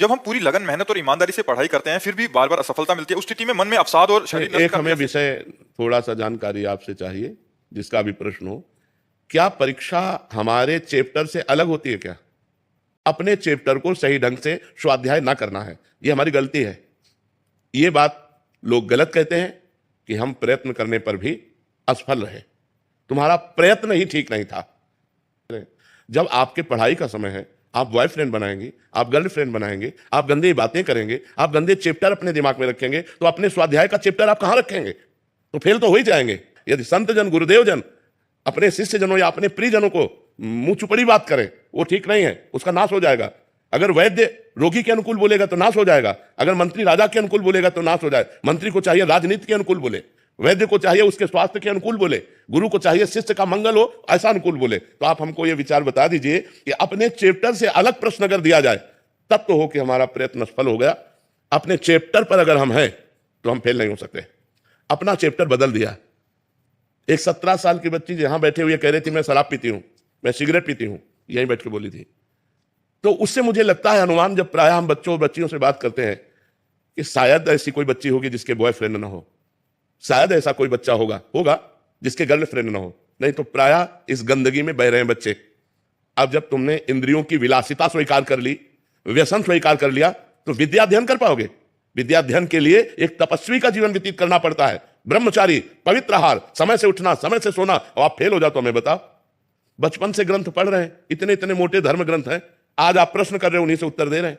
जब हम पूरी लगन मेहनत और ईमानदारी से पढ़ाई करते हैं फिर भी बार बार असफलता मिलती है, उस स्थिति में मन में अवसाद और शरीर एक हमें विषय थोड़ा सा जानकारी आपसे चाहिए, जिसका भी प्रश्न हो। क्या परीक्षा हमारे चैप्टर से अलग होती है क्या? अपने चैप्टर को सही ढंग से स्वाध्याय ना करना है, ये हमारी गलती है। ये बात लोग गलत कहते हैं कि हम प्रयत्न करने पर भी असफल रहे। तुम्हारा प्रयत्न ही ठीक नहीं था। जब आपके पढ़ाई का समय है, आप बॉयफ्रेंड बनाएंगे, आप गर्लफ्रेंड बनाएंगे, आप गंदी बातें करेंगे, आप गंदे चैप्टर अपने दिमाग में रखेंगे, तो अपने स्वाध्याय का चैप्टर आप कहां रखेंगे? तो फेल तो हो ही जाएंगे। यदि संत जन, गुरुदेव जन अपने शिष्य जनों या अपने प्रियजनों को मुंह चुपड़ी बात करें, वो ठीक नहीं है, उसका नाश हो जाएगा। अगर वैद्य रोगी के अनुकूल बोलेगा तो नाश हो जाएगा, अगर मंत्री राजा के अनुकूल बोलेगा तो नाश हो जाएगा। मंत्री को चाहिए राजनीति के अनुकूल बोले, वैद्य को चाहिए उसके स्वास्थ्य के अनुकूल बोले, गुरु को चाहिए शिष्य का मंगल हो, ऐसा अनुकूल बोले। तो आप हमको ये विचार बता दीजिए कि अपने चैप्टर से अलग प्रश्न अगर दिया जाए तब तो हो कि हमारा प्रयत्न सफल हो गया। अपने चैप्टर पर अगर हम हैं तो हम फेल नहीं हो सकते। अपना चैप्टर बदल दिया। एक 17 साल की बच्ची यहां बैठे हुए कह रही थी मैं शराब पीती हूं, मैं सिगरेट पीती हूं, यहीं बैठ के बोली थी। तो उससे मुझे लगता है अनुमान, जब प्रायः हम बच्चों और बच्चियों से बात करते हैं, कि शायद ऐसी कोई बच्ची होगी जिसके बॉयफ्रेंड ना हो, शायद ऐसा कोई बच्चा होगा जिसके गर्लफ्रेंड ना हो, नहीं तो प्रायः इस गंदगी में बह रहे हैं बच्चे। अब जब तुमने इंद्रियों की विलासिता स्वीकार कर ली, व्यसन स्वीकार कर लिया, तो विद्या अध्ययन कर पाओगे? विद्या अध्ययन के लिए एक तपस्वी का जीवन व्यतीत करना पड़ता है, ब्रह्मचारी, पवित्र आहार, समय से उठना, समय से सोना। और आप फेल हो जाओ तो हमें बताओ। बचपन से ग्रंथ पढ़ रहे हैं, इतने इतने मोटे धर्म ग्रंथ हैं, आज आप प्रश्न कर रहे हो, उन्हीं से उत्तर दे रहे हैं।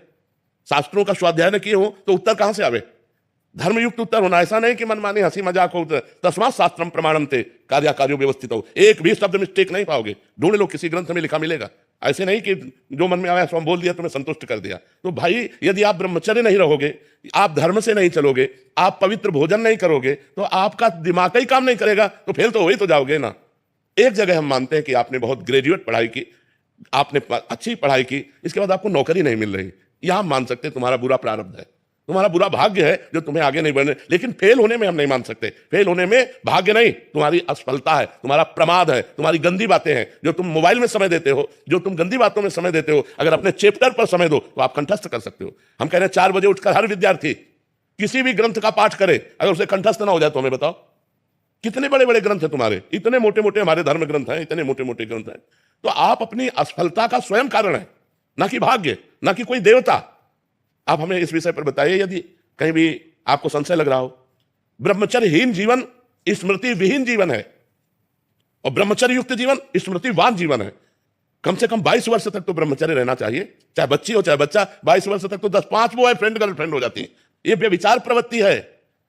शास्त्रों का स्वाध्याय न किए हो तो उत्तर कहां से आवे? धर्मयुक्त उत्तर होना, ऐसा नहीं कि मनमानी हंसी मजाक हो। तस्मात् शास्त्रम प्रमाणम ते कार्य कार्यो व्यवस्थित हो, एक भी शब्द मिस्टेक नहीं पाओगे। ढूंढ लो, किसी ग्रंथ में लिखा मिलेगा। ऐसे नहीं कि जो मन में आया सो हम बोल दिया, तुम्हें संतुष्ट कर दिया। तो भाई, यदि आप ब्रह्मचर्य नहीं रहोगे, आप धर्म से नहीं चलोगे, आप पवित्र भोजन नहीं करोगे, तो आपका दिमाग ही काम नहीं करेगा, तो फेल तो हो ही तो जाओगे ना। एक जगह हम मानते हैं कि आपने बहुत ग्रेजुएट पढ़ाई की, आपने अच्छी पढ़ाई की, इसके बाद आपको नौकरी नहीं मिल रही, यह हम मान सकते तुम्हारा बुरा प्रारब्ध है, तुम्हारा बुरा भाग्य है जो तुम्हें आगे नहीं बढ़ने। लेकिन फेल होने में हम नहीं मान सकते। फेल होने में भाग्य नहीं, तुम्हारी असफलता है, तुम्हारा प्रमाद है, तुम्हारी गंदी बातें हैं, जो तुम मोबाइल में समय देते हो, जो तुम गंदी बातों में समय देते हो। अगर अपने चैप्टर पर समय दो तो आप कंठस्थ कर सकते हो। हम कह रहे हैं 4 बजे उठकर हर विद्यार्थी किसी भी ग्रंथ का पाठ करे, अगर उसे कंठस्थ ना हो जाए तो हमें बताओ। कितने बड़े बड़े ग्रंथ है तुम्हारे, इतने मोटे मोटे हमारे धर्म ग्रंथ हैं, इतने मोटे मोटे ग्रंथ हैं। तो आप अपनी असफलता का स्वयं कारण है, ना कि भाग्य, ना कि कोई देवता। आप हमें इस विषय पर बताइए, यदि कहीं भी आपको संशय लग रहा हो। ब्रह्मचर्यहीन जीवन स्मृति विहीन जीवन है, और ब्रह्मचर्य युक्त जीवन स्मृतिवान जीवन है। कम से कम 22 वर्ष तक तो ब्रह्मचर्य रहना चाहिए, चाहे बच्ची हो चाहे बच्चा। 22 वर्ष तक तो 10-5 बॉयफ्रेंड गर्लफ्रेंड हो जाती है। ये व्यभिचार प्रवृत्ति है,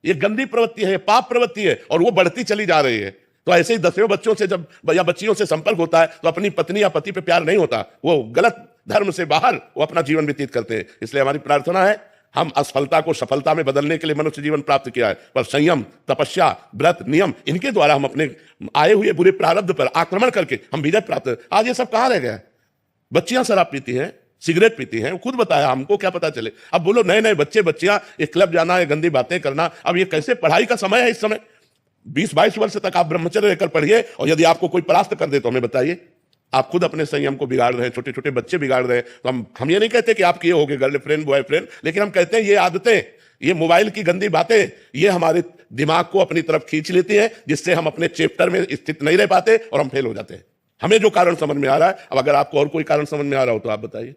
ये गंदी प्रवृत्ति है, ये पाप प्रवृत्ति है, और वो बढ़ती चली जा रही है। तो ऐसे ही 10वें बच्चों से जब या बच्चियों से संपर्क होता है तो अपनी पत्नी या पति पे प्यार नहीं होता, वो गलत धर्म से बाहर वो अपना जीवन व्यतीत करते हैं। इसलिए हमारी प्रार्थना है, हम असफलता को सफलता में बदलने के लिए मनुष्य जीवन प्राप्त किया है, पर संयम, तपस्या, व्रत, नियम, इनके द्वारा हम अपने आए हुए बुरे प्रारब्ध पर आक्रमण करके हम विजय प्राप्त। आज ये सब कहां रह गया? बच्चियां शराब पीती हैं, सिगरेट पीती हैं, खुद बताया, हमको क्या पता चले। अब बोलो नए नए बच्चे बच्चियां एक क्लब जाना है, गंदी बातें करना। अब ये कैसे? पढ़ाई का समय है इस समय। 20-22 वर्ष तक आप ब्रह्मचर्य लेकर पढ़िए, और यदि आपको कोई परास्त कर दे तो हमें बताइए। आप खुद अपने संयम को बिगाड़ रहे हैं, छोटे छोटे बच्चे बिगाड़ रहे हैं। तो हम ये नहीं कहते कि आप किए होगे गर्लफ्रेंड बॉयफ्रेंड, लेकिन हम कहते हैं ये आदतें, ये मोबाइल की गंदी बातें, ये हमारे दिमाग को अपनी तरफ खींच लेती हैं, जिससे हम अपने चैप्टर में स्थित नहीं रह पाते और हम फेल हो जाते हैं। हमें जो कारण समझ में आ रहा है। अब अगर आपको और कोई कारण समझ में आ रहा हो तो आप बताइए।